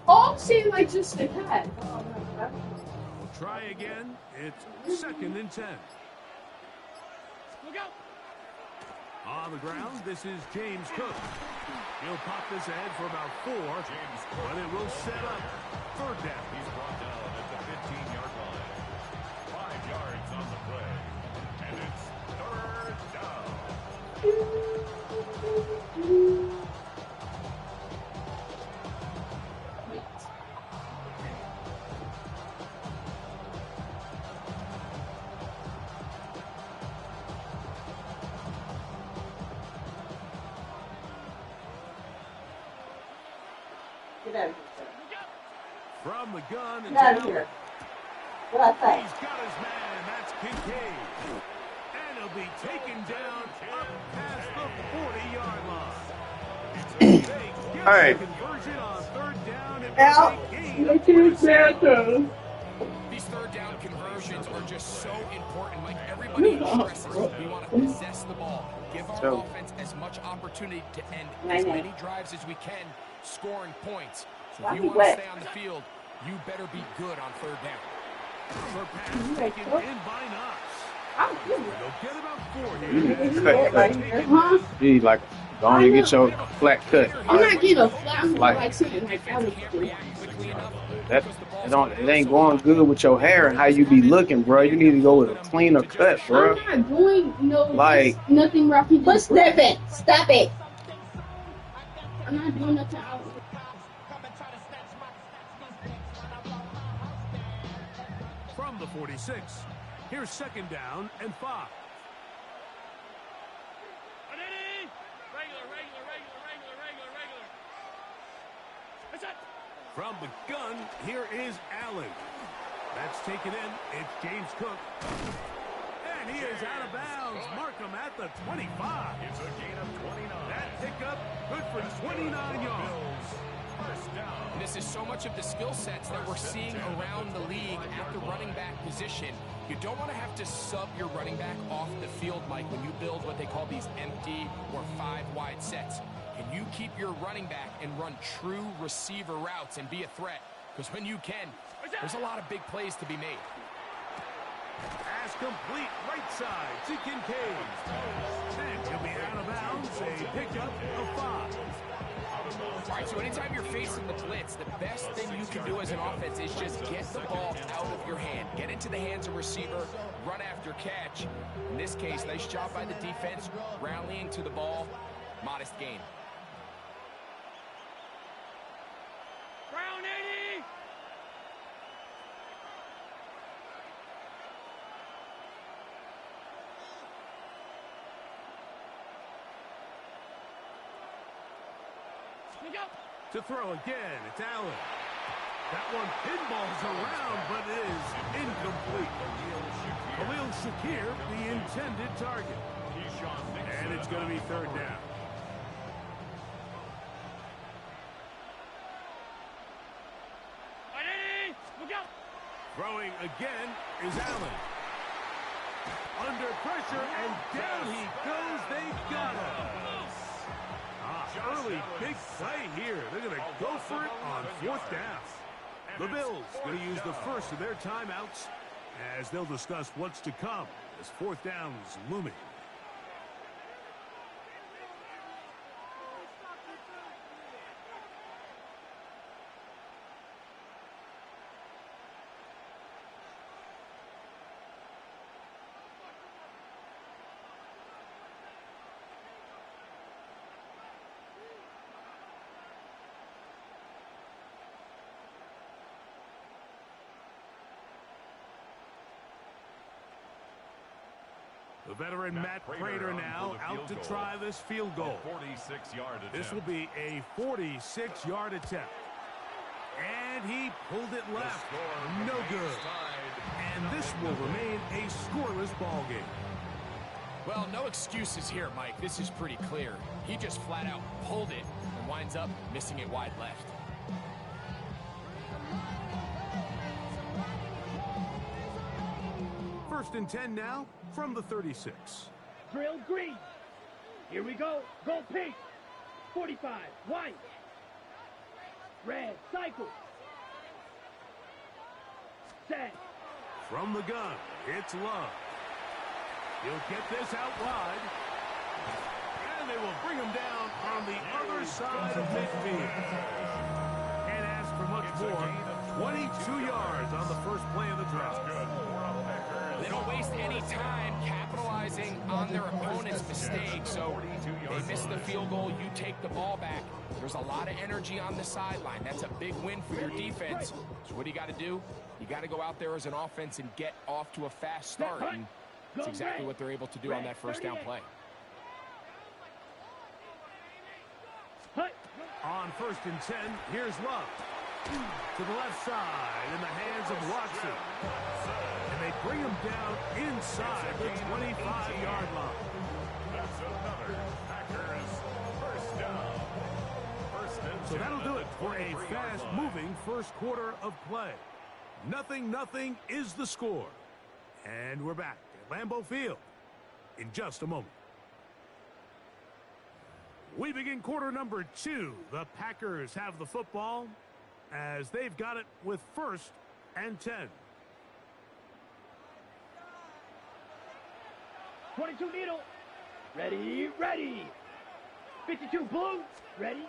Oh, seems like just a cat. Try again. It's 2nd and 10. Look out. On the ground, this is James Cook. He'll pop this ahead for about 4, but it will set up 3rd down. He's brought down at the 15-yard line. 5 yards on the play. And it's 3rd down. From the gun and Get out of here. What I say? He's got his man. That's Kincaid. And he'll be taken down up past the 40-yard line. They get the conversion on 3rd down and These 3rd down conversions are just so important. Like everybody stresses, we want to possess the ball, give our offense as much opportunity to end as many drives as we can, scoring points. So if you want to stay on the field, you better be good on 3rd down. For pass taken in by Knox. They'll get about 4 here. Gee, like, go on and get your flat cut. I'm not getting a flat, I'm like saying like that. It ain't going good with your hair and how you be looking, bro. You need to go with a cleaner cut, bro. I'm not doing nothing rocky. But stop it. Stop it. I'm not doing nothing out. From the 46, here's 2nd down and 5. From the gun, here is Allen. That's taken in. It's James Cook. And he is out of bounds. Mark him at the 25. It's a gain of 29. That pickup good for 29 yards. First down. And this is so much of the skill sets that we're seeing around the league at the running back position. You don't want to have to sub your running back off the field, Mike, when you build what they call these empty or 5-wide sets. Can you keep your running back and run true receiver routes and be a threat? Because when you can, there's a lot of big plays to be made. Pass complete right side to Kincaid. And he'll be out of bounds. A pickup of 5. All right, so anytime you're facing the blitz, the best thing you can do as an offense is just get the ball out of your hand. Get into the hands of receiver, run after catch. In this case, nice job by the defense, rallying to the ball. Modest gain. Brown 80. To throw again, it's Allen. That one pinballs around, but it is incomplete. Khalil Shakir, the intended target. And it's going to be 3rd down. Throwing again is Allen. Under pressure, and down he goes. They got him. Early big play here. They're going to go for it on 4th down. The Bills going to use the first of their timeouts as they'll discuss what's to come as 4th down is looming. The veteran Matt Prater now out to try this field goal. 46-yard attempt. This will be a 46-yard attempt. And he pulled it left. No good. And this will remain a scoreless ball game. Well, no excuses here, Mike. This is pretty clear. He just flat out pulled it and winds up missing it wide left. First and 10 now from the 36. Drill green. Here we go. Go pink. 45. White. Red. Cycle. Set. From the gun, it's Love. He'll get this out wide. And they will bring him down on the other side of midfield. Can't ask for much more. 22 yards on the first play of the drive. They don't waste any time capitalizing on their opponent's mistake. So they miss the field goal, you take the ball back. There's a lot of energy on the sideline. That's a big win for your defense. So what do you got to do? You got to go out there as an offense and get off to a fast start. And that's exactly what they're able to do on that first down play. On first and 10, here's Love. To the left side in the hands of Watson. And they bring him down inside the 25-yard line. That's another Packers first down. First and 10. So that'll do it for a fast-moving first quarter of play. 0-0 is the score. And we're back at Lambeau Field in just a moment. We begin quarter number 2. The Packers have the football as they've got it with first and 10. 22 needle. Ready, ready. 52 blue. Ready.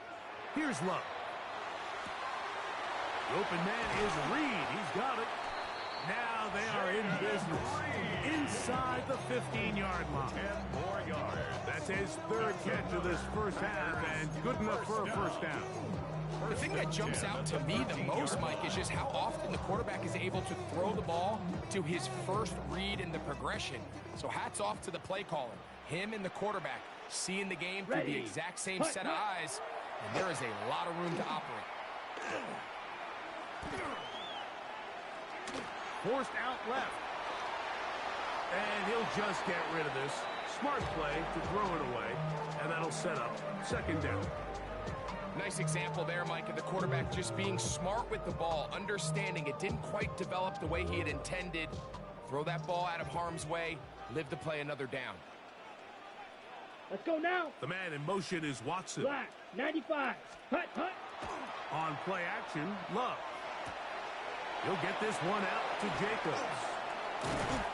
Here's Love. The open man is Reed. He's got it. Now they are in business inside the 15-yard line. 10 more yards. That's his third catch of this first half and good enough for a first down. The thing that jumps out to me the most, Mike, is just how often the quarterback is able to throw the ball to his first read in the progression. So hats off to the play caller. Him and the quarterback seeing the game through the exact same set of eyes, and there is a lot of room to operate. Forced out left. And he'll just get rid of this. Smart play to throw it away, and that'll set up second down. Nice example there, Mike, of the quarterback just being smart with the ball, understanding it didn't quite develop the way he had intended. Throw that ball out of harm's way, live to play another down. Let's go now. The man in motion is Watson. Black. 95. Hut, hut. On play action, Love. He'll get this one out to Jacobs.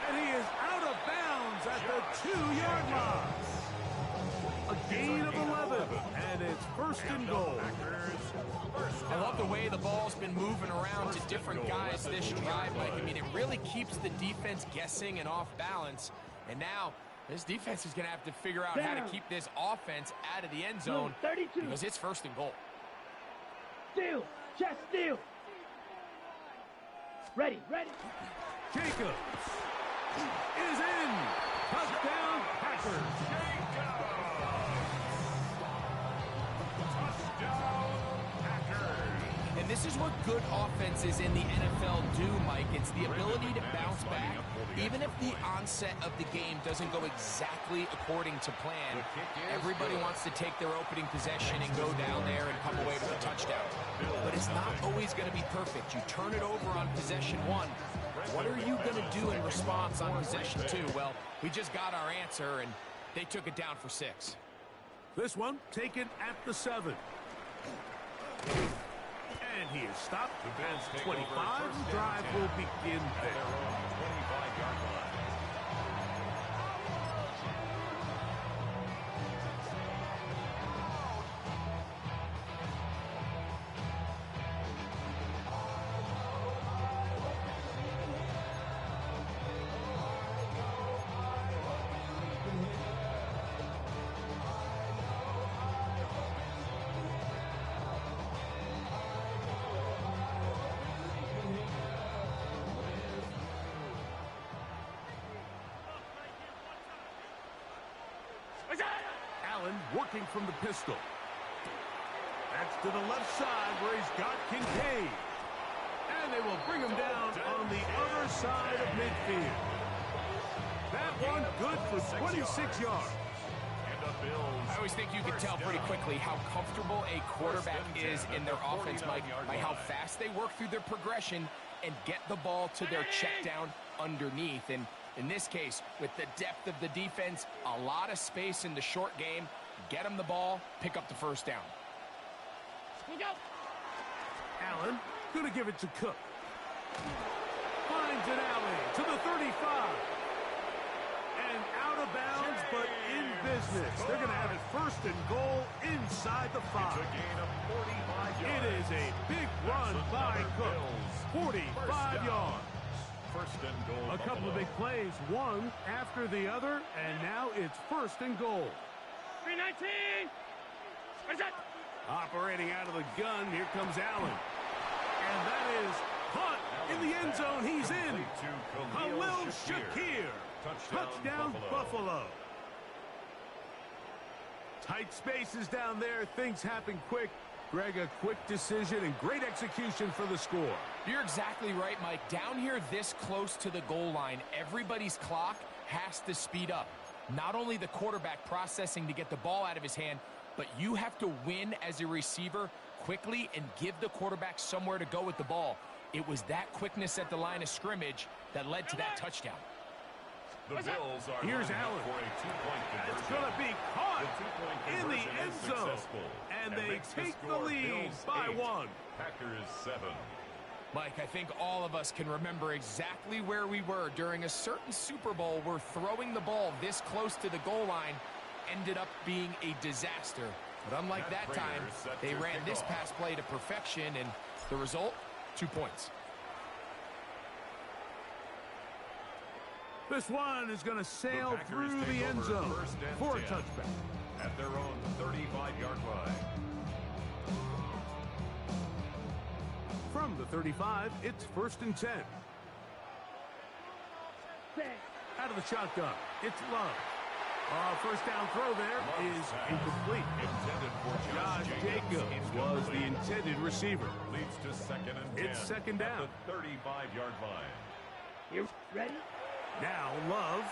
And he is out of bounds at the 2-yard line. A gain of 11, and it's first and goal. I love the way the ball's been moving around to different guys this drive, Mike. I mean, it really keeps the defense guessing and off balance. And now, this defense is going to have to figure out how to keep this offense out of the end zone because it's first and goal. Steal. Chest steal. Ready, ready. Jacobs is in. Touchdown, Packers. And this is what good offenses in the NFL do, Mike. It's the ability to bounce back, even if the onset of the game doesn't go exactly according to plan. Everybody wants to take their opening possession and go down there and come away with a touchdown. But it's not always going to be perfect. You turn it over on possession 1. What are you going to do in response on possession 2? Well, we just got our answer, and they took it down for 6. This one taken at the 7. And he is stopped at 25. The drive will begin there. 25-yard line. Allen working from the pistol. That's to the left side where he's got Kincaid. And they will bring him down on the other side of midfield. That one good for 26 yards. I always think you can tell pretty quickly how comfortable a quarterback is in their offense, Mike, by how fast they work through their progression and get the ball to their check down underneath. And In this case, with the depth of the defense, a lot of space in the short game, get them the ball, pick up the first down. Allen going to give it to Cook. Finds an alley to the 35. And out of bounds, but in business. They're going to have it first and goal inside the 5. It's a gain of 45 yards. It is a big run by Cook. 45 yards. First and goal. A couple of big plays, one after the other, and now it's first and goal. 319. Where's that? Operating out of the gun, here comes Allen. And that is caught in the end zone. He's in. Khalil Shakir. Touchdown Buffalo. Tight spaces down there. Things happen quick. Greg, a quick decision and great execution for the score. You're exactly right, Mike. Down here this close to the goal line, everybody's clock has to speed up. Not only the quarterback processing to get the ball out of his hand, but you have to win as a receiver quickly and give the quarterback somewhere to go with the ball. It was that quickness at the line of scrimmage that led to that touchdown. The Bills are Here's Allen. for a two-point conversion. It's going to be caught The in the two-point end conversion is zone. successful. And That they makes the take the score lead Bills by 8, 1. Packers 7. Mike, I think all of us can remember exactly where we were during a certain Super Bowl where throwing the ball this close to the goal line ended up being a disaster. But unlike Matt that time, Prater set they to ran kick this off. pass play to perfection, and the result, 2 points. This one is going to sail The Packers through take the end over zone first and for a 10 touchback. at their own 35-yard line. From the 35, it's first and 10. Set. Out of the shotgun, it's Love. First down throw there is incomplete. Intended for Josh Jacobs was the intended receiver. Leads to second and 10. It's second down. At the 35-yard line. You ready? Now Love.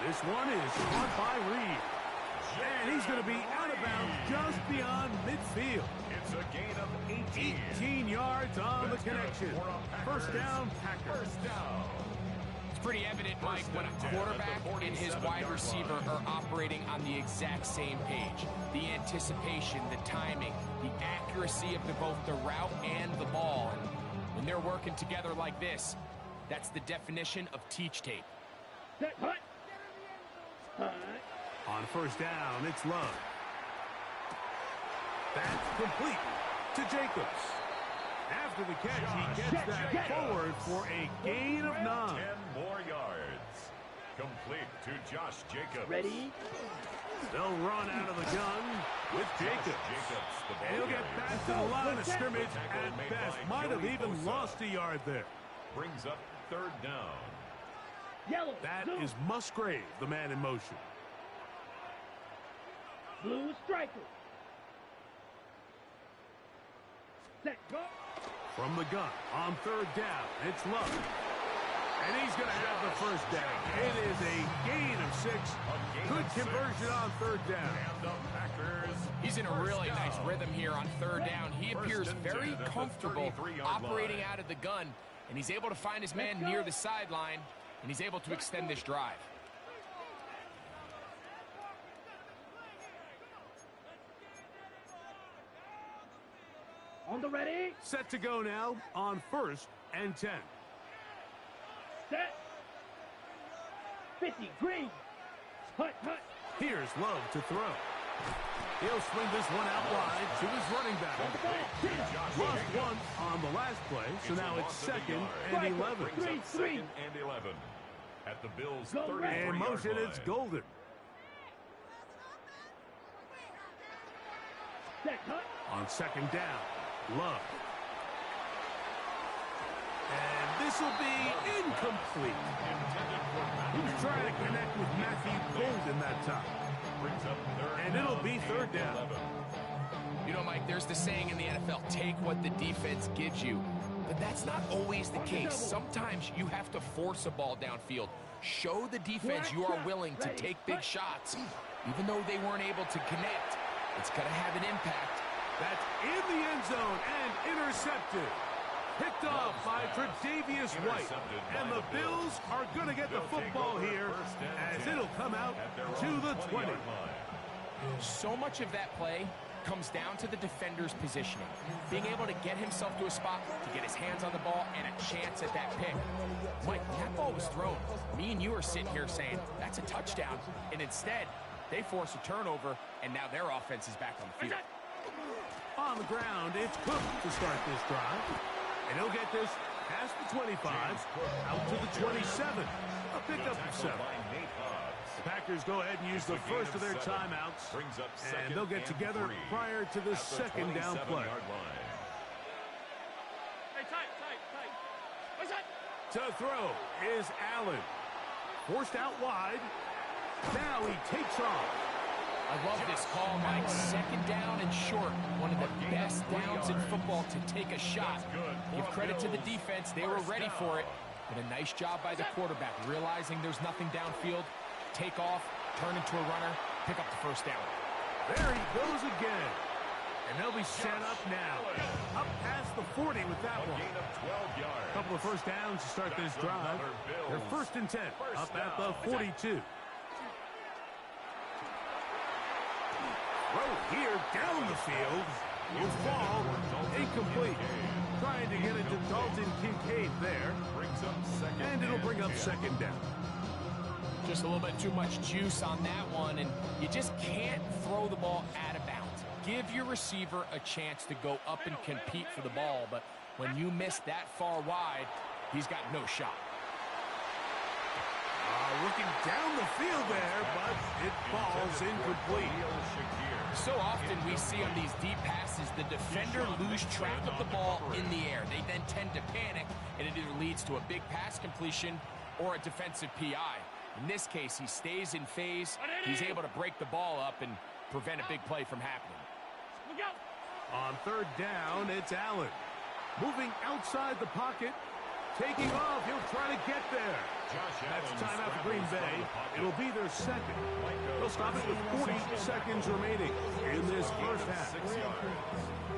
This one is caught by Reed. And he's going to be out of bounds just beyond midfield. It's a gain of 18. 18 yards on the That's good connection. for a Packers. First down, Packers. First down. It's pretty evident, Mike, when a quarterback and his wide receiver are operating on the exact same page. The anticipation, the timing, the accuracy of both the route and the ball. And when they're working together like this, that's the definition of teach tape. Set. Hut. Hut. On first down, it's Love. That's complete to Jacobs. After the catch, he gets that forward for a gain of 9. 10 more yards. Complete to Josh Jacobs. Ready? They'll run out of the gun with Jacobs. The ball And he'll get carrier. back to the line of scrimmage Tackle at made best. by Might have Joey even Bosa. lost a yard there. Brings up third down. Yellow. That blue. is Musgrave, the man in motion. Blue striker. Set. Go. From the gun, on third down, it's Love. And he's going to have the first down. It is a gain of 6. Good conversion on third down. And the Packers. He's in a first really nice down. rhythm here on third down. He First appears and very 10 at the comfortable 33-yard operating line. out of the gun, and he's able to find his man near the sideline, and he's able to extend this drive. On the ready. Set to go now on first and 10. Set. 50. Green. Hut. Hut. Here's Love to throw. He'll swing this one out wide to his running back. Lost one on the last play, so now it's second and 11. Brings up second and 11 at the Bills' Go 33-yard And motion, it's line. Golden. Set. Hut. On second down, Love. And this will be incomplete. He's trying to connect with Matthew Golden that time. Brings up third And it'll down be third and down. 11. You know, Mike, there's the saying in the NFL, take what the defense gives you. But that's not always the case. Sometimes you have to force a ball downfield. Show the defense you are willing to take big shots, even though they weren't able to connect. It's going to have an impact. That's in the end zone and intercepted. Picked off off by Tre'Davious White. And the Bills are going to get the football here as it'll come out to the 20. So much of that play comes down to the defender's positioning. Being able to get himself to a spot, to get his hands on the ball, and a chance at that pick. Mike, that ball was thrown. Me and you are sitting here saying, that's a touchdown. And instead, they force a turnover, and now their offense is back on the field. On the ground, it's Cook to start this drive. And he'll get this past the 25, out to the 27. A pickup of 7. The Packers go ahead and use the first of their timeouts, and they'll get together prior to the second down play. Hey, tight. What's that? To throw is Allen. Forced out wide. Now he takes off. I love this call, Mike. Second down and short. One of the best downs in football to take a shot. Give credit to the defense. They were ready for it. But a nice job by the quarterback, realizing there's nothing downfield. Take off, turn into a runner, pick up the first down. There he goes again. And they'll be set up now. Up past the 40 with that one. A couple of first downs to start this drive. They're 1st and 10, up at the 42. Throw here down the field. Will fall incomplete. Trying to get it to Dalton Kincaid there. And it'll bring up second down. Just a little bit too much juice on that one, and you just can't throw the ball out of bounds. Give your receiver a chance to go up and compete for the ball, but when you miss that far wide, he's got no shot. Looking down the field there, but it falls incomplete. So often we see on these deep passes, the defender lose track of the ball in the air. They then tend to panic, and it either leads to a big pass completion or a defensive PI. In this case, he stays in phase. He's able to break the ball up and prevent a big play from happening. On third down, it's Allen. Moving outside the pocket. Taking off. He'll try to get there. That's timeout for Green Bay. It'll be their second. They'll stop it with 40 seconds remaining in this first half.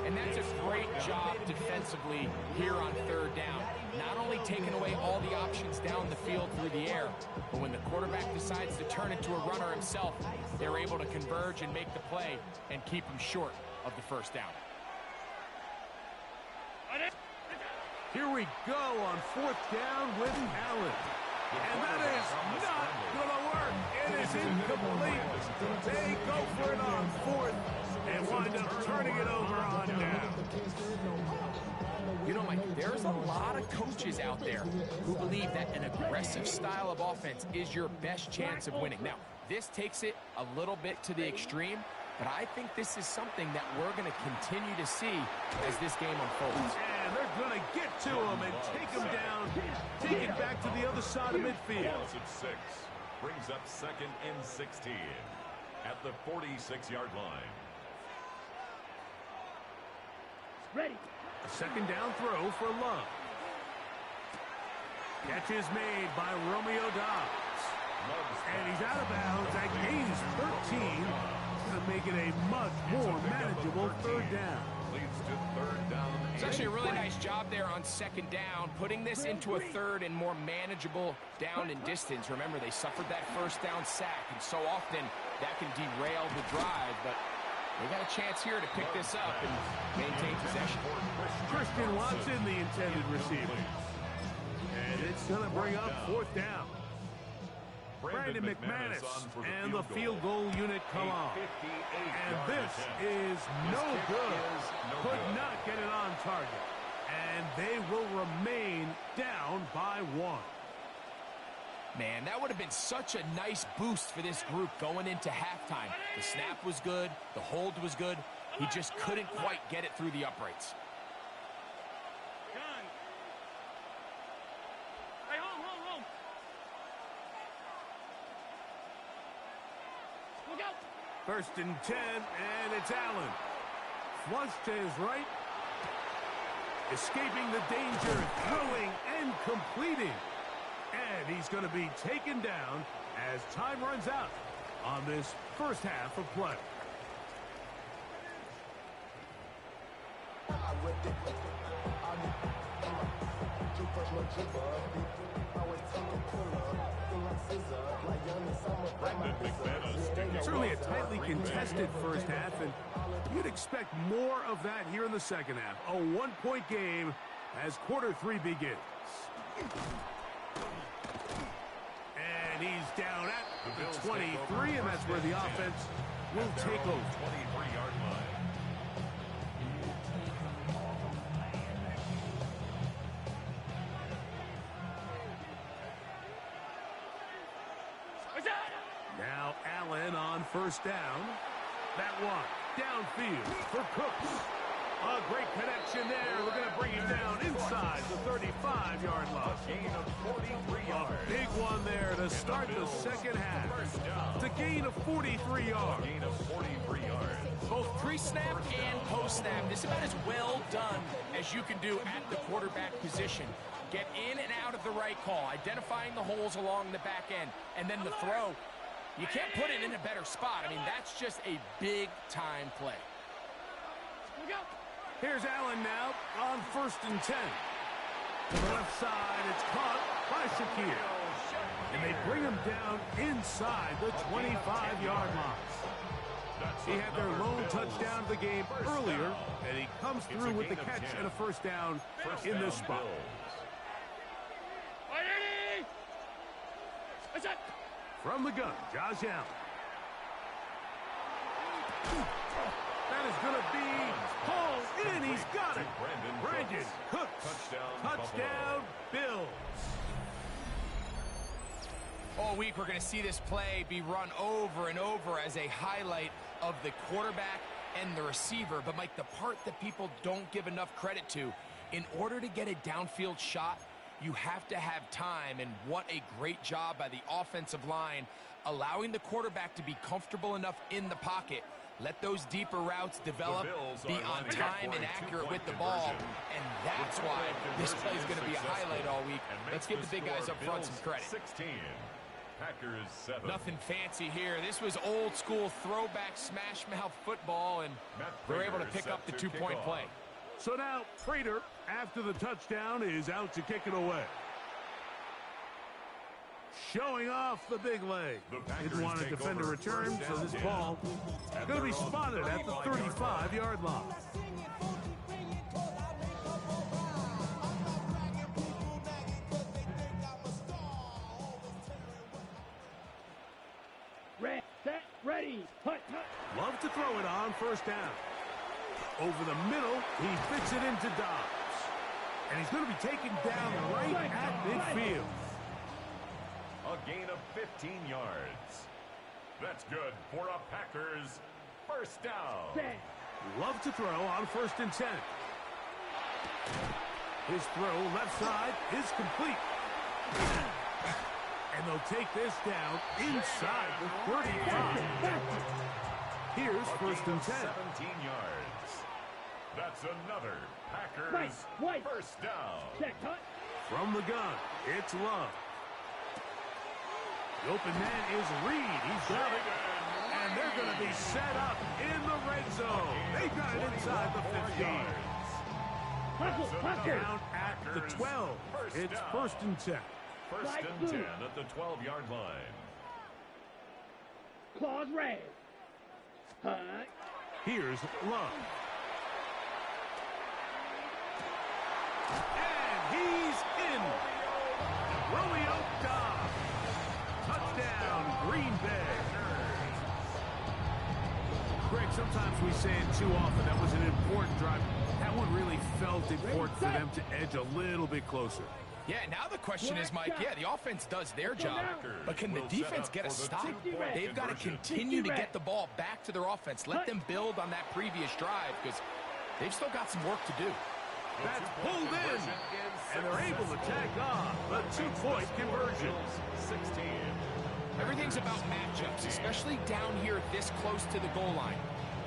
And that's a great job defensively here on third down. Not only taking away all the options down the field through the air, but when the quarterback decides to turn into a runner himself, they're able to converge and make the play and keep him short of the first down. Here we go on fourth down with Allen. And that is not going to work. It is incomplete. They go for it on fourth and wind up turning it over on down. You know, Mike, there's a lot of coaches out there who believe that an aggressive style of offense is your best chance of winning. Now, this takes it a little bit to the extreme, but I think this is something that we're going to continue to see as this game unfolds. And they're going to get to him and take him down, take it back to the other side of midfield. 6 brings up 2nd and 16 at the 46-yard line. Ready. A second down throw for Love. Catch is made by Romeo Doubs. And he's out of bounds. That gains 13 to make it a much more manageable third down. Leads to third down. It's actually a really nice job there on second down, putting this into a third and more manageable down and distance. Remember, they suffered that first down sack, and so often that can derail the drive, but they got a chance here to pick this up and maintain possession. Christian Watson, the intended receiver. And it's going to bring up fourth down. Brandon McManus and the field goal unit come on. And this is no good. Could not get it on target. And they will remain down by 1. Man, that would have been such a nice boost for this group going into halftime. The snap was good. The hold was good. He just couldn't quite get it through the uprights. Hey, home. Look out. 1st and 10, and it's Allen. Flushed to his right. Escaping the danger, throwing and completing. And he's going to be taken down as time runs out on this first half of play. Brendan McManus to kick Certainly a off tightly for Green Bay. contested first half, and you'd expect more of that here in the second half. A one-point game as quarter 3 begins. And he's down at the 23, and that's where the offense will take over. 23-yard line. What's that? Now Allen on first down. That one downfield for Cooks. A great connection there. We're going to bring him down inside the 35-yard line. Gain of 43 A yards. big one there to start the second half. First down. It's a gain of 43 yards. Gain of 43 yards. Both pre-snap and post-snap, this is about as well done as you can do at the quarterback position. Get in and out of the right call, identifying the holes along the back end, and then the throw. You can't put it in a better spot. I mean, that's just a big-time play. Look out. Here's Allen now on first and 10. To the left side, it's caught by Shakir. And they bring him down inside the 25-yard line. He had their lone touchdown of the game earlier, and he comes through with the catch and a first down in this spot. Ready? What's that? From the gun, Josh Allen. That is going to be hauled in. He's got it. Brandon Cooks. Touchdown, Bills. All week, we're going to see this play be run over and over as a highlight of the quarterback and the receiver. But, Mike, the part that people don't give enough credit to, in order to get a downfield shot, you have to have time, and what a great job by the offensive line, allowing the quarterback to be comfortable enough in the pocket. Let those deeper routes develop, be on time and accurate with the ball, and that's why this play is going to be a highlight all week. Let's give the big guys up front some credit. 16. Packers 7. Nothing fancy here. This was old school throwback smash mouth football, and they're able to pick up the 2-point play. So now Prater, after the touchdown, is out to kick it away. Showing off the big leg. Didn't want a defender return, so this ball is going to be spotted at the 35-yard line. Set, ready, hut, hut. Love to throw it on first down. Over the middle, he fits it into Dobbs. And he's going to be taken down right at midfield. A gain of 15 yards. That's good for a Packers first down. Set. Love to throw on first and 10. His throw left side is complete. And they'll take this down inside the 35. Here's first and 10. 17 yards. That's another Packers White. first down. Check, hut. From the gun, it's Love. The open man is Reed. He's got it. And they're going to be set up in the red zone. They've got it inside the 15. Hustle, hustle. Down at the 12. It's first and 10. First and 10 at the 12-yard line. Claws red. Hut. Here's Love. And he's in. Romeo Dobbs. Touchdown, Green Bay. Greg, sometimes we say it too often. That was an important drive. That one really felt important for them to edge a little bit closer. Yeah, now the question is, Mike, the offense does their job, but can the defense get a stop? They've got to continue to get the ball back to their offense. Let them build on that previous drive, because they've still got some work to do. That's pulled in, and they're able to tack on the 2-point conversion. 16. Everything's about matchups, especially down here this close to the goal line.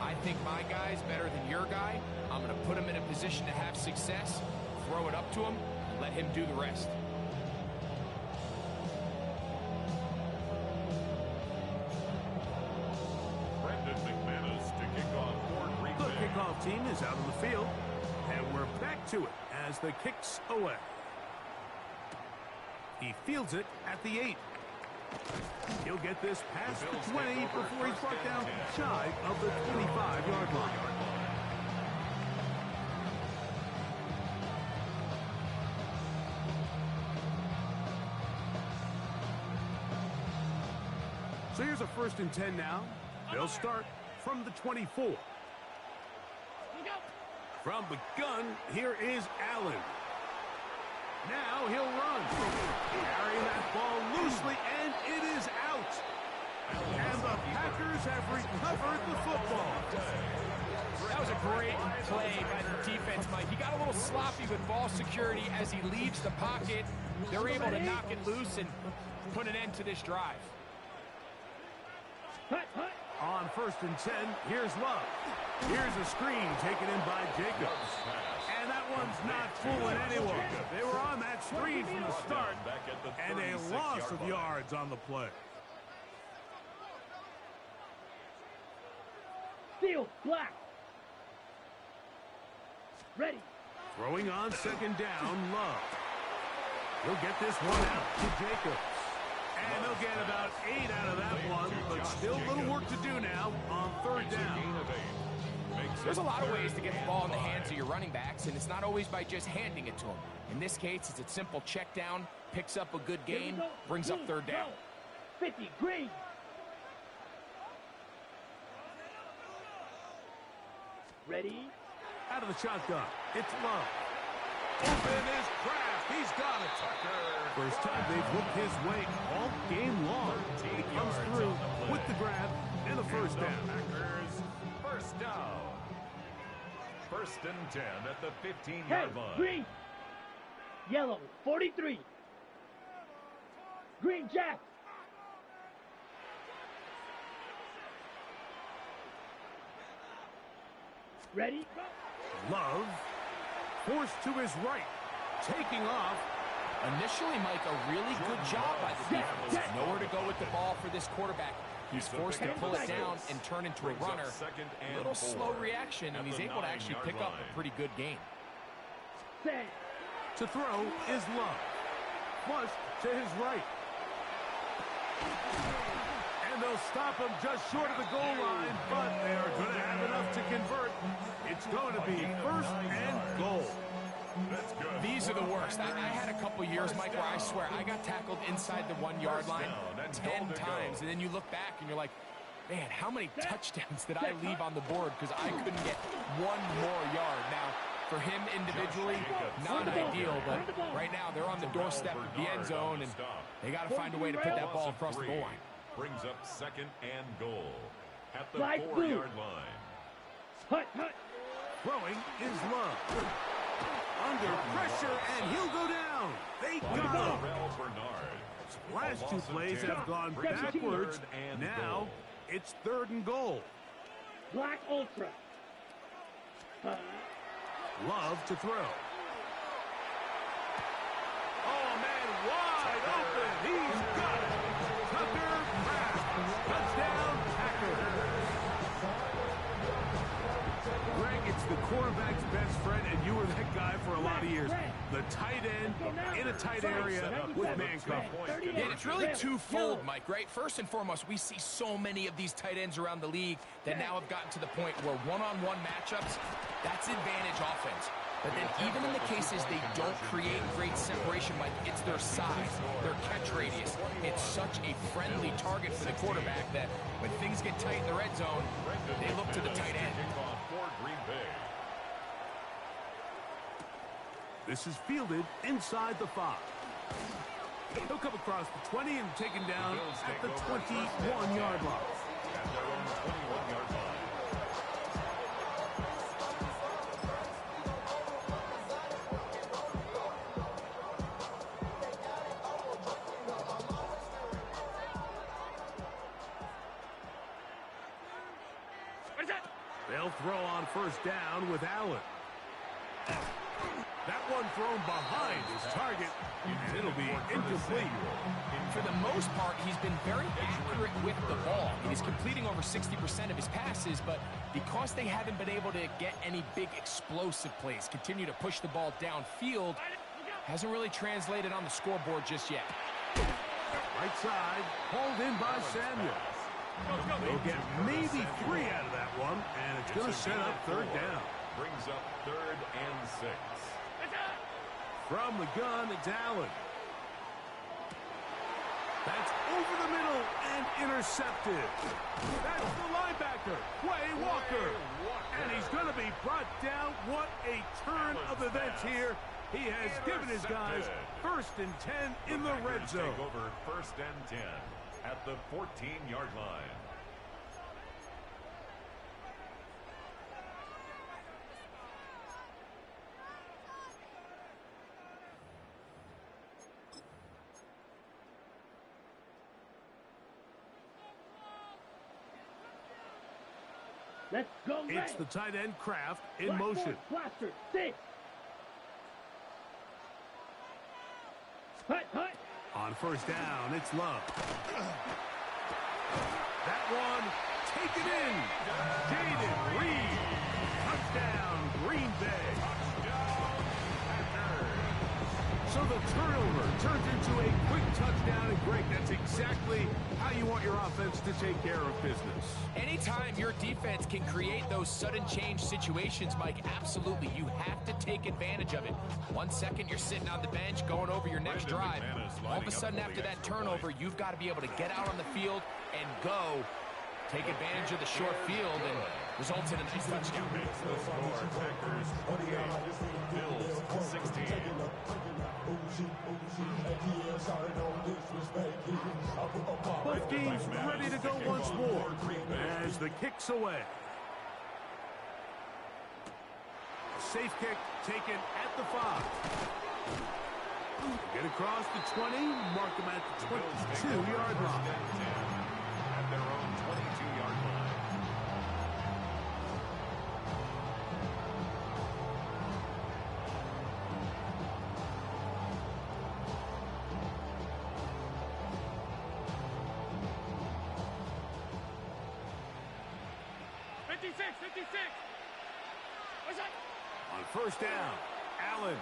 I think my guy's better than your guy. I'm going to put him in a position to have success, throw it up to him, let him do the rest. Brendan McManus to kick off for Green The Bay. kickoff team is out on the field, and we're back to it as the kick's away. He fields it at the 8. He'll get this past the 20 before he's brought down shy of the 25-yard line. So here's a 1st and 10 now. They'll start from the 24. From the gun, here is Allen. Now he'll run. Carrying that ball loosely, and it is out. And the Packers have recovered the football. That was a great play by the defense, Mike. He got a little sloppy with ball security as he leaves the pocket. They're able to knock it loose and put an end to this drive. On 1st and 10, here's Love. Here's a screen taken in by Jacobs. And that one's not fooling anyone. They were on that screen from the start, and a loss of yards on the play. Field, black. Ready. Throwing on 2nd down, Love. He'll get this one out to Jacobs. And they'll get about 8 out of that one, but still a little work to do now on 3rd down. There's a lot of ways to get the ball in the hands of your running backs, and it's not always by just handing it to them. In this case, it's a simple check down, picks up a good gain, brings up 3rd down. 50, green. Ready. Out of the shotgun, it's Love. Open is Kraft. He's got it. First time they've looked his way all game long. He comes through with the grab and the 1st down. Packers, 1st down. 1st and 10 at the 15-yard line. Green. Yellow, 43. Green, Jack. Ready. Love forced to his right, taking off. Initially, Mike, a really good job by the defense. Nowhere to go with the ball for this quarterback. He's forced to pull it down and turn into a runner. A little slow reaction, and he's able to actually pick up a pretty good gain. To throw is Love. Flushed to his right. And they'll stop him just short of the goal line, but they are going to have enough to convert. It's going to be 1st and goal. These are the worst. I had a couple years, Mike, where I swear I got tackled inside the 1-yard line 10 times, and then you look back and you're like, man, how many touchdowns did I leave on the board because I couldn't get 1 more yard? Now, for him individually, not ideal, but right now they're on the doorstep of the end zone, and they got to find a way to put that ball across the goal line. Brings up 2nd and goal at the 4-yard line. Throwing is Love. Under pressure, and he'll go down. They got him. Last 2 plays have gone backwards. Now it's 3rd and goal. Black Ultra. Love to throw. Oh, man, wide open. He's got it. Tucker Kraft. Touchdown, Packers. Greg, it's the quarterback's best friend, and you were that guy for a lot of years. The tight end in a tight area with man coverage. Yeah, it's really twofold, Mike, right? First and foremost, we see so many of these tight ends around the league that now have gotten to the point where one-on-one matchups, that's advantage offense. But then even in the cases they don't create great separation, Mike, it's their size, their catch radius. It's such a friendly target for the quarterback that when things get tight in the red zone, they look to the tight end. This is fielded inside the 5. He'll come across the 20 and taken down at the 21-yard line. They'll throw on 1st down with Allen. That one thrown behind his target, and it'll be incomplete. For the most part, he's been very accurate with the ball. He's completing over 60% of his passes, but because they haven't been able to get any big explosive plays, continue to push the ball downfield, Hasn't really translated on the scoreboard just yet. Right side, hauled in by Samuel. They'll get maybe 3 out of that one, and it's going to set up third down. Brings up 3rd and 6. From the gun, it's Allen. That's over the middle and intercepted. That's the linebacker, Quay Walker. And he's going to be brought down. What a turn of events here. He has given his guys 1st and 10 in the red zone. Take over 1st and 10 at the 14-yard line. Let's go, It's Red. the tight end, Kraft, in motion. Blaster, 6. Hut, hut. On 1st down, it's Love. That one taken in. Jaden Reed. Touchdown, Green Bay. So the turnover turns into a quick touchdown, and Greg, that's exactly how you want your offense to take care of business. Anytime your defense can create those sudden change situations, Mike, absolutely, you have to take advantage of it. 1 second, you're sitting on the bench going over your next drive. All of a sudden, after that turnover, you've got to be able to get out on the field and go. Take advantage of the short field and results in a nice touchdown. Makes the score. Packers 28, Bills 16. Both teams ready to go once more as the kick's away. Safe kick taken at the 5. Get across the 20, mark them at the 22-yard line. At their own 22-yard line. On 1st down, Allen.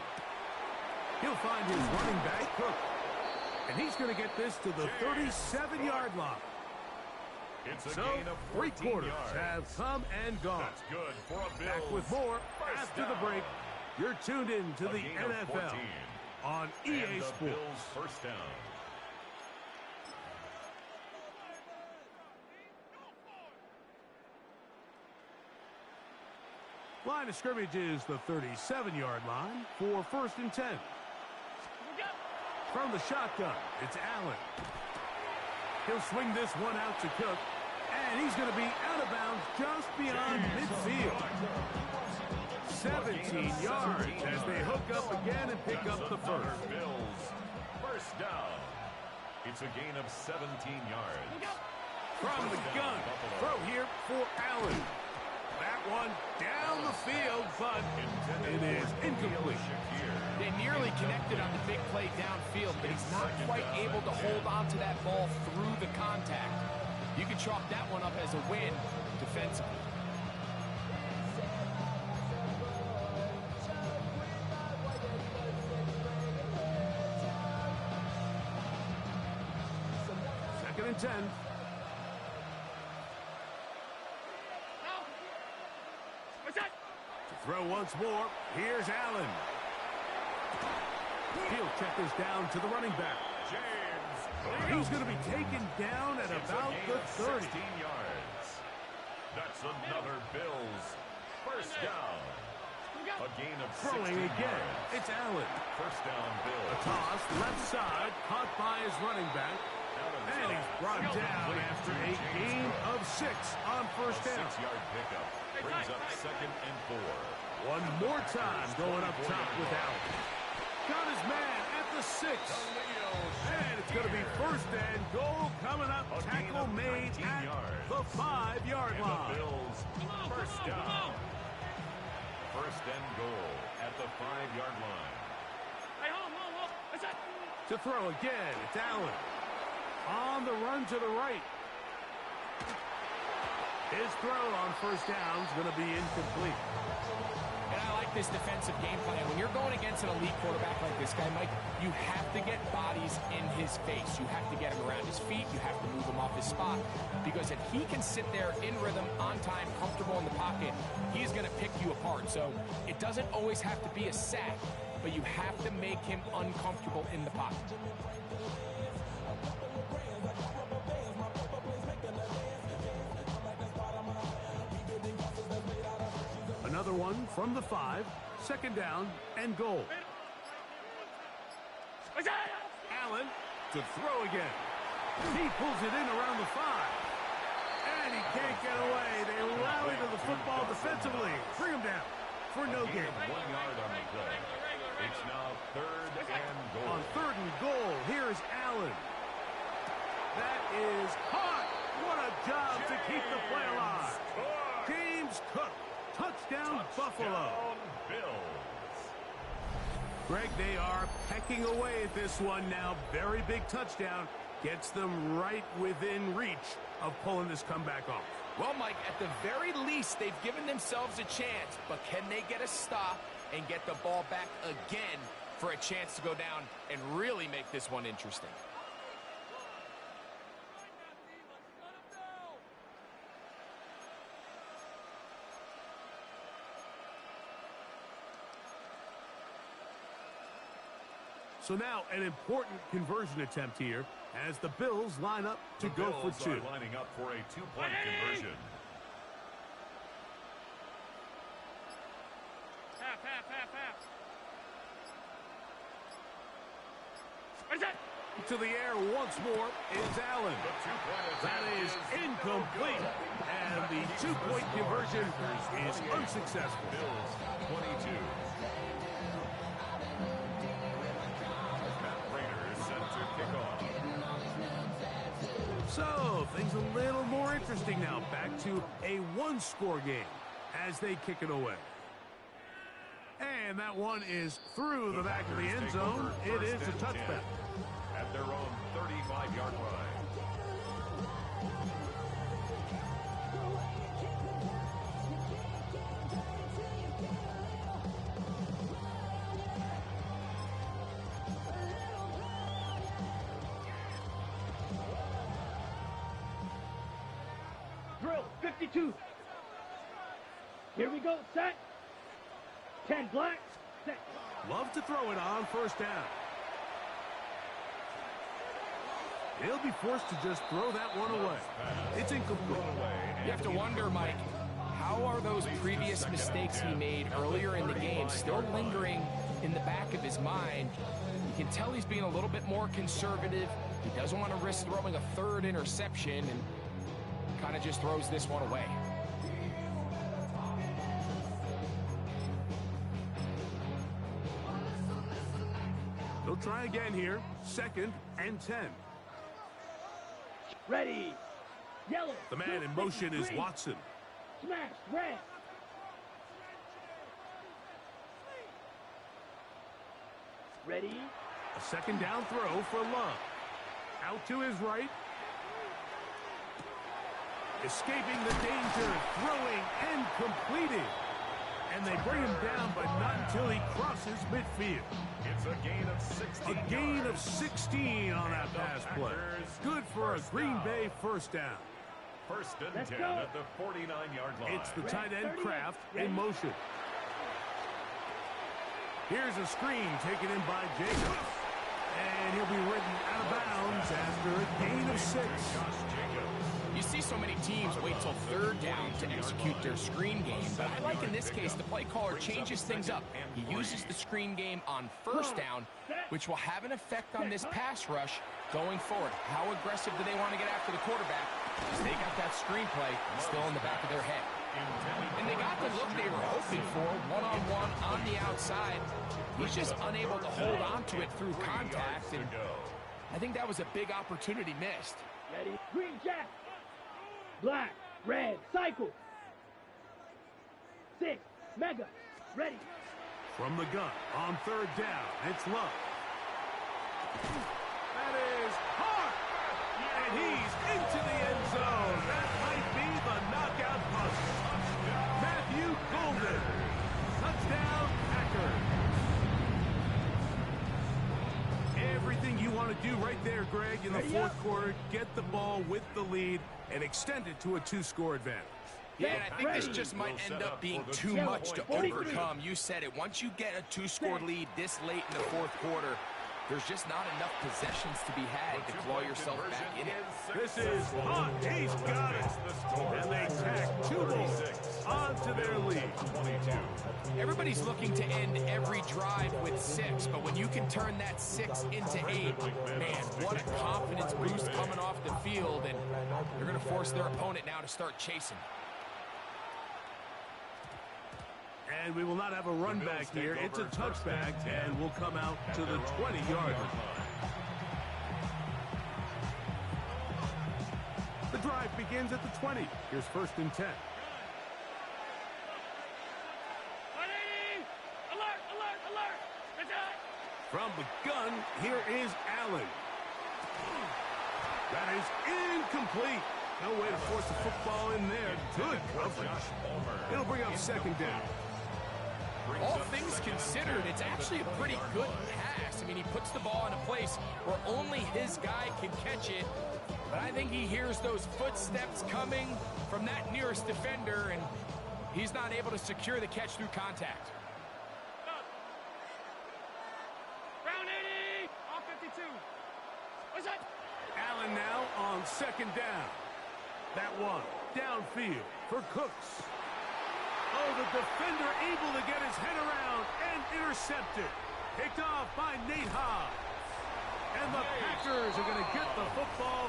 He'll find his running back, Cook. And he's going to get this to the 37-yard line. It's a So, gain of 3 14 quarters yards. have come and gone. That's good for a Bills. Back with more after the break. You're tuned in to A the gain of NFL 14. on And EA the Sports. Bills first down. Line of scrimmage is the 37-yard line for 1st and 10. From the shotgun, it's Allen. He'll swing this one out to Cook, and he's going to be out of bounds just beyond midfield. 17 yards as they hook up again and pick up the first. Bills first down. It's a gain of 17 yards. From the gun, throw here for Allen. That one down the field, but it is incomplete. They nearly connected on the big play downfield, but he's not quite able to hold on to that ball through the contact. You can chalk that one up as a win defensively. Second and 10. To throw once more, here's Allen. He'll check this down to the running back. He's going to be taken down at about the 30. 16 yards. That's another Bills first down. A gain of 16 Throwing again, yards. it's Allen. First down, Bills. A toss, left side, caught by his running back. And he's brought down after a gain of 6 on first down. 6-yard pickup brings up 2nd and 4. One more time going up top with Allen. Got his man at the 6. And it's going to be 1st and goal coming up. Tackle made at the 5-yard And line. the Bills first down. First and goal at the 5-yard line. To throw again, it's Allen. On the run to the right. His throw on first down is going to be incomplete. And I like this defensive game plan. When you're going against an elite quarterback like this guy, Mike, you have to get bodies in his face. You have to get him around his feet. You have to move him off his spot. Because if he can sit there in rhythm, on time, comfortable in the pocket, he's going to pick you apart. So it doesn't always have to be a sack, but you have to make him uncomfortable in the pocket. Another one from the 5, second down and goal. Allen to throw again. He pulls it in around the 5. And he can't get away. They rally to the football defensively. Bring him down for no gain. 1 yard on the play. It's now third and goal. On third and goal, here's Allen. That is hot. What a job to keep the play alive. James Cook. Touchdown, Buffalo. Bills. Greg, they are pecking away at this one now. Very big touchdown. Gets them right within reach of pulling this comeback off. Well, Mike, at the very least, they've given themselves a chance. But can they get a stop and get the ball back again for a chance to go down and really make this one interesting? So now an important conversion attempt here as the Bills line up to go for 2. Are lining up for a 2-point conversion. Half. To the air once more is Allen. That is incomplete. And the 2-point conversion is unsuccessful. Bills 22. So, things a little more interesting now. Back to a 1-score game as they kick it away. And that one is through the back of the end zone. It is a touchback. At their own 35-yard line. Drill 52. Here we go. Set. 10 black. Set. Love to throw it on first down. He'll be forced to just throw that one away. It's incomplete. You have to wonder, Mike, how are those previous mistakes he made earlier in the game still lingering in the back of his mind? You can tell he's being a little bit more conservative. He doesn't want to risk throwing a 3rd interception and kind of just throws this one away. They'll try again here. 2nd and 10. Ready. Yellow. The man in motion is Watson. Smash. Red. Ready. A 2nd down throw for Love. Out to his right. Escaping the danger. Throwing and completing. And they bring him down, but not until he crosses midfield. It's a gain of 16. A gain of 16 on that pass play. Good for a Green Bay first down. 1st and Let's 10 go. at the 49-yard line. It's the tight end Kraft in motion. Here's a screen taken in by Jacobs. And he'll be ridden out of bounds after a gain of 6. You see so many teams wait till 3rd down to execute their screen game, but I like in this case the play caller changes things up. He uses the screen game on 1st down, which will have an effect on this pass rush going forward. How aggressive do they want to get after the quarterback? Because they got that screen play still in the back of their head. And they got the look they were hoping for, one-on-one on the outside. He's just unable to hold on to it through contact, and I think that was a big opportunity missed. Ready. Green jack. Black. Red. Cycle. 6. Mega. Ready. From the gun on 3rd down, it's Love. That is hard. And he's into the end zone. That might be the knockout Golden. Touchdown, Packers. Everything you want to do right there, Greg, in the fourth quarter. Get the ball with the lead and extend it to a 2-score advantage. Yeah, and I think this just might end up being too much to overcome. You said it. Once you get a 2-score lead this late in the fourth quarter, there's just not enough possessions to be had to claw yourself back in it. This is hot. He's got it. And they tack 2 more onto their lead. Everybody's looking to end every drive with 6, but when you can turn that 6 into 8, man, what a confidence boost coming off the field, and they're going to force their opponent now to start chasing. And we will not have a run back here. It's a touchback, and we'll come out to the 20-yard line. The drive begins at the 20. Here's 1st and 10. Alert, alert, alert! From the gun, here is Allen. That is incomplete. No way to force the football in there. Good coverage. It'll bring up 2nd down. All things considered, it's actually a pretty good pass. I mean, he puts the ball in a place where only his guy can catch it. But I think he hears those footsteps coming from that nearest defender, and he's not able to secure the catch through contact. Round 80, all 52. What's that? Allen now on 2nd down. That one downfield for Cooks. Oh, the defender able to get his head around and intercepted. Picked off by Nate Hobbs. And the Packers are going to get the football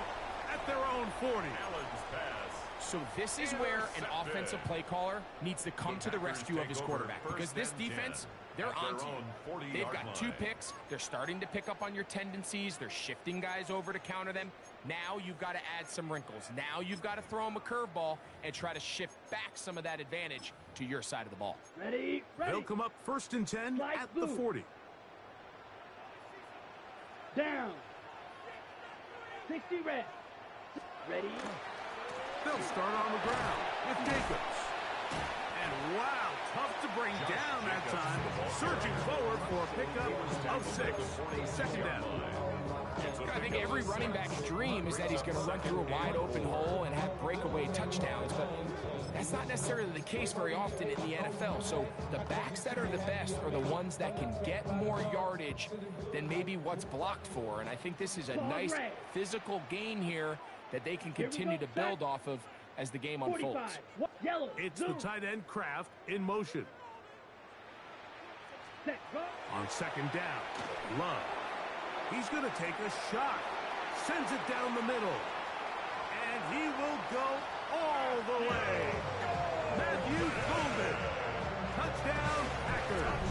at their own 40. So this is where an offensive play caller needs to come to the rescue of his quarterback, because this defense, they're on to you. They've got 2 picks. They're starting to pick up on your tendencies. They're shifting guys over to counter them. Now you've got to add some wrinkles. Now you've got to throw them a curveball and try to shift back some of that advantage to your side of the ball. Ready, ready. They'll come up 1st and 10 at the 40. Down. 60 red. Ready. They'll start on the ground with Jacobs. And wow, tough to bring down that time. Surging forward for a pickup of 6. 2nd down. I think every running back's dream is that he's going to run through a wide open hole and have breakaway touchdowns, but that's not necessarily the case very often in the NFL. So the backs that are the best are the ones that can get more yardage than maybe what's blocked for. And I think this is a nice physical gain here that they can continue to build off of as the game unfolds. It's the tight end Kraft in motion. On 2nd down, Love. He's going to take a shot. Sends it down the middle. And he will go all the way. Matthew Golden. Touchdown, Packers.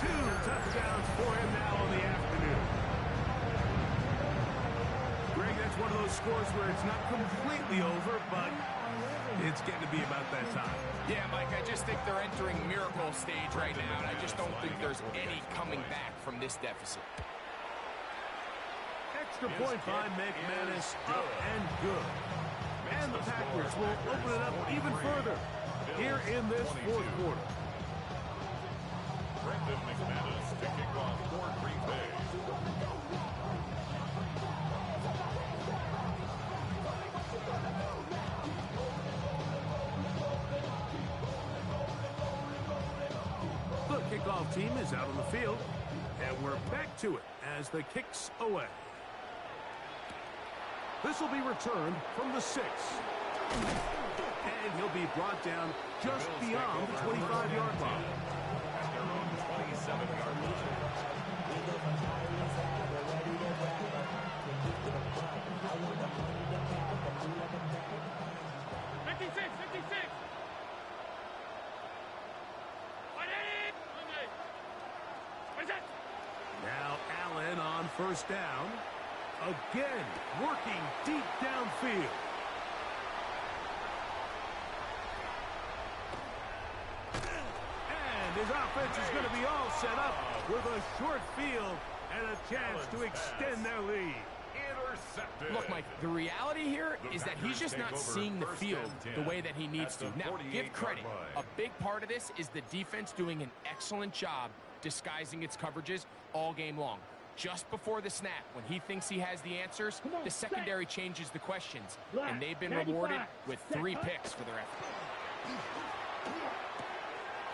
2 touchdowns for him now on the afternoon. Greg, that's one of those scores where it's not completely over, but it's getting to be about that time. Yeah, Mike, I just think they're entering miracle stage right now, and I just don't think there's any coming back from this deficit. Extra point by McManus, up and good. And the Packers will open it up even further here in this fourth quarter. Brandon McManus to kick off for Green Bay. The kickoff team is out on the field, and we're back to it as the kick's away. This will be returned from the 6. And he'll be brought down just beyond the 25-yard line. At their own 27-yard line. 56, 56. 180. What's that? Now Allen on 1st down. Again, working deep downfield. And his offense is going to be all set up with a short field and a chance to extend their lead. Intercepted. Look, Mike, the reality here is that he's just not seeing the field the way that he needs to. Now, give credit. A big part of this is the defense doing an excellent job disguising its coverages all game long. Just before the snap, when he thinks he has the answers, the secondary changes the questions, and they've been rewarded with 3 picks for their effort.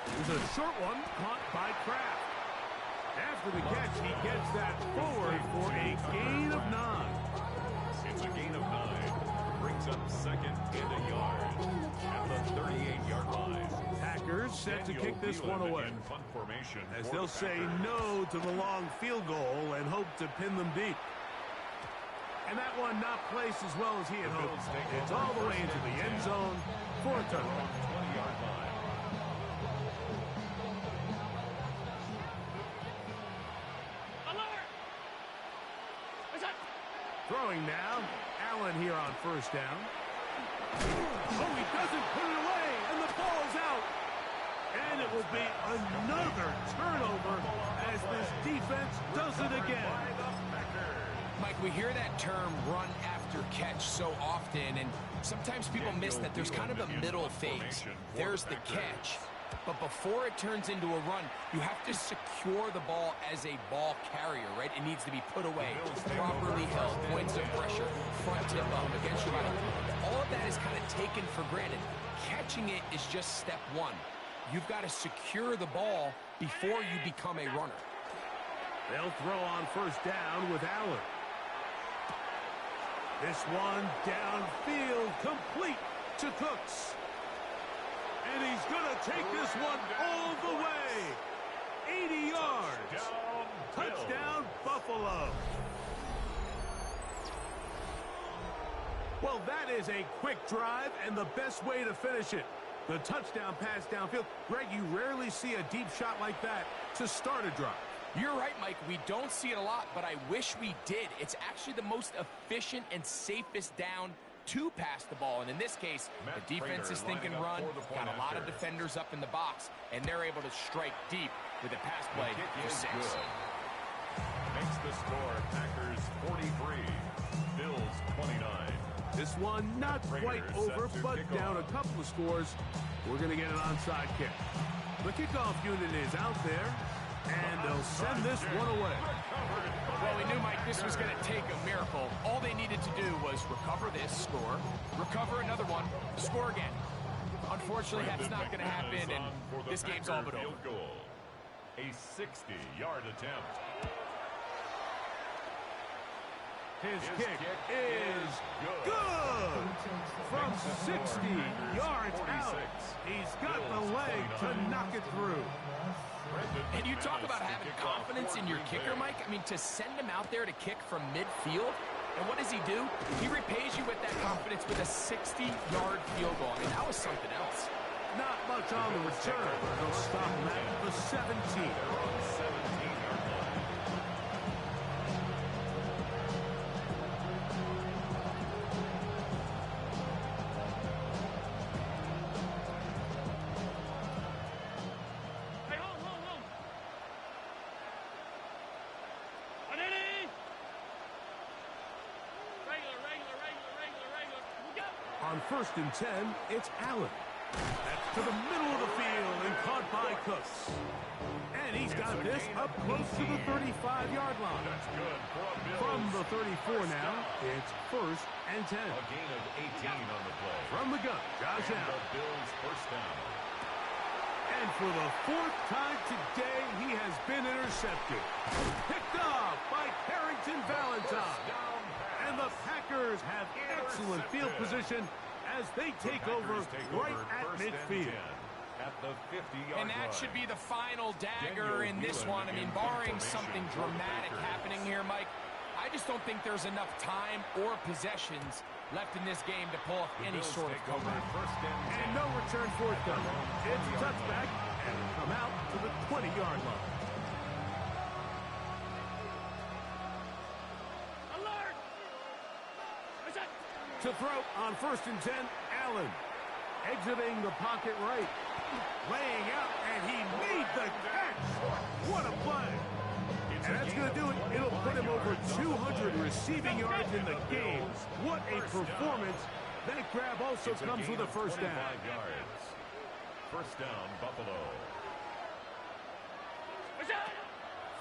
There's a short one caught by Kraft. After the catch, he gets that forward for a gain of 9. It's a gain of 9. Brings up second and a yard at the 38-yard line. Packers set to kick this one away, In punt formation as for they'll the say Packers. no to the long field goal and hope to pin them deep. And that one not placed as well as he had hoped. It's all the way into the end zone for a touchdown. 20-yard line. Throwing now, Allen here on first down. Oh, he doesn't put it away, and the ball's out. And it will be another turnover as this defense does it again. Mike, we hear that term run after catch so often, and sometimes people miss that there's kind of a middle phase. There's the catch, but before it turns into a run, you have to secure the ball as a ball carrier, right? It needs to be put away, properly held, points of pressure, front tip up against your body. All of that is kind of taken for granted. Catching it is just step one. You've got to secure the ball before you become a runner. They'll throw on first down with Allen. This one downfield, complete to Cooks. And he's going to take this one all the way. 80 yards. Touchdown, Buffalo. Well, that is a quick drive and the best way to finish it. The touchdown pass downfield. Greg, you rarely see a deep shot like that to start a drive. You're right, Mike. We don't see it a lot, but I wish we did. It's actually the most efficient and safest down to pass the ball. And in this case, the defense is thinking run, got a lot of defenders up in the box, and they're able to strike deep with a pass play for 6. Makes the score Packers 43, Bills 29. This one not quite over, but down a couple of scores. We're going to get an onside kick. The kickoff unit is out there, and they'll send this one away. Well, we knew, Mike, this was going to take a miracle. All they needed to do was recover this, score, recover another one, score again. Unfortunately, that's not going to happen, and this game's all but over. A 60-yard attempt. His kick is good. From 60 yards out, he's got the leg to knock it through. And you talk about having confidence in your kicker, Mike. I mean, to send him out there to kick from midfield, and what does he do? He repays you with that confidence with a 60-yard field goal. I mean, that was something else. Not much on the return. They'll stop him at the 17. On 1st and 10, it's Allen. That's to the middle of the field and caught by Cooks. And he's got this up close to the 35-yard line. That's good for a Bills. From the 34 now, it's 1st and 10. A gain of 18 on the play. From the gun, Josh And Allen. the Bills first down. And for the 4th time today, he has been intercepted. Picked off by Carrington Valentine. And the Packers have excellent field position as they take over right at midfield. At the 50-yard And that should be the final dagger in this one. I mean, barring something dramatic happening here, Mike, I just don't think there's enough time or possessions left in this game to pull off any sort of comeback. And no return forthcoming. It's a touchback and will come out to the 20-yard line. To throw on 1st and 10, Allen. Exiting the pocket right. Laying out, and he made the catch. What a play. And that's going to do it. It'll put him over 200 receiving yards in the game. What a performance. That grab also comes with a first down. Yards. First down, Buffalo.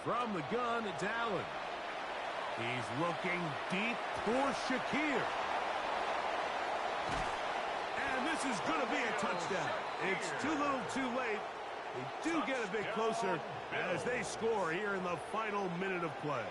From the gun, it's Allen. He's looking deep for Shakir. And this is going to be a touchdown. It's too little too late. They do get a bit closer as they score here in the final minute of play.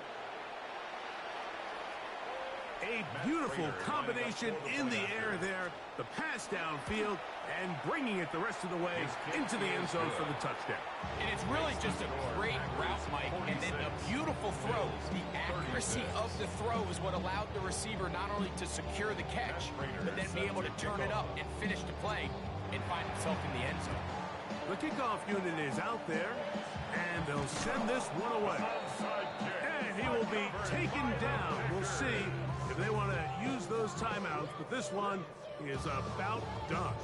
A beautiful combination in the air there. The pass downfield and bringing it the rest of the way into the end zone for the touchdown. And it's really just a great route, Mike, and then a beautiful throw. The accuracy of the throw is what allowed the receiver not only to secure the catch, but then be able to turn it up and finish the play and find himself in the end zone. The kickoff unit is out there, and they'll send this one away. And he will be taken down. We'll see if they want to use those timeouts, but this one is about done.